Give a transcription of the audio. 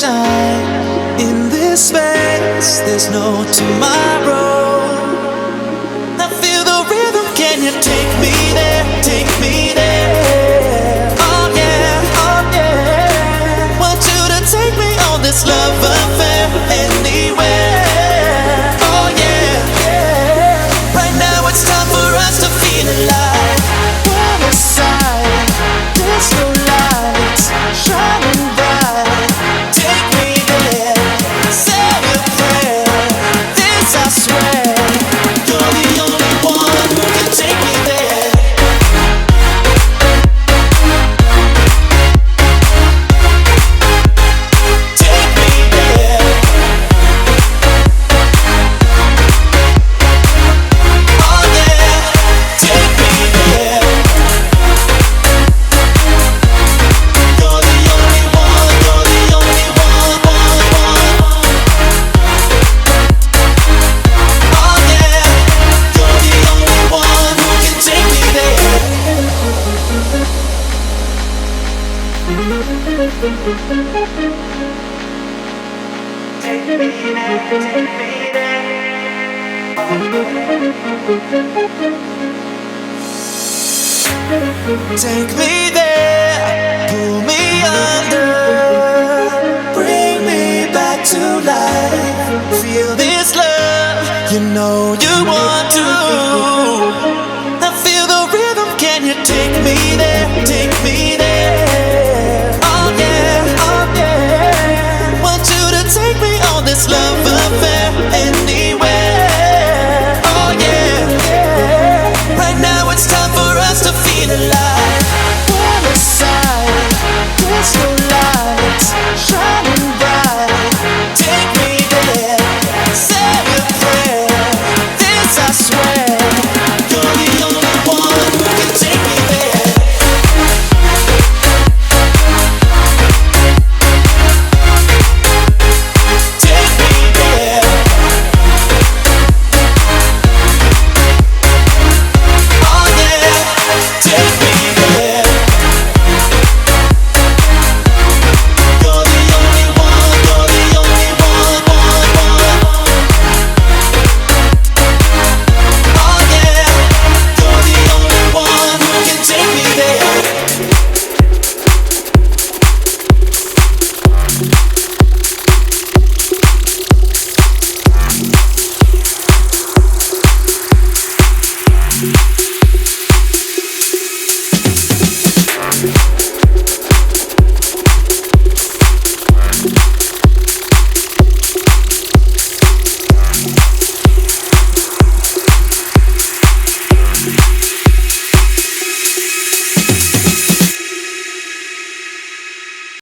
shine. In this space, there's no tomorrow. I feel the rhythm, can you take me there? Take me there. Oh yeah, oh yeah. Want you to take me on this love affair anywhere. Oh yeah, yeah. Right now it's time for us to feel alive. One aside, there's no lights shining bright. Take me there, say a prayer. This I swear, you're the only one who can take me there. Take me there. Oh yeah, take me there. You're the only one, you're the only one. Oh yeah, you're the only one who can take me there. Take me there, take me there. Take me there, pull me under, bring me back to life.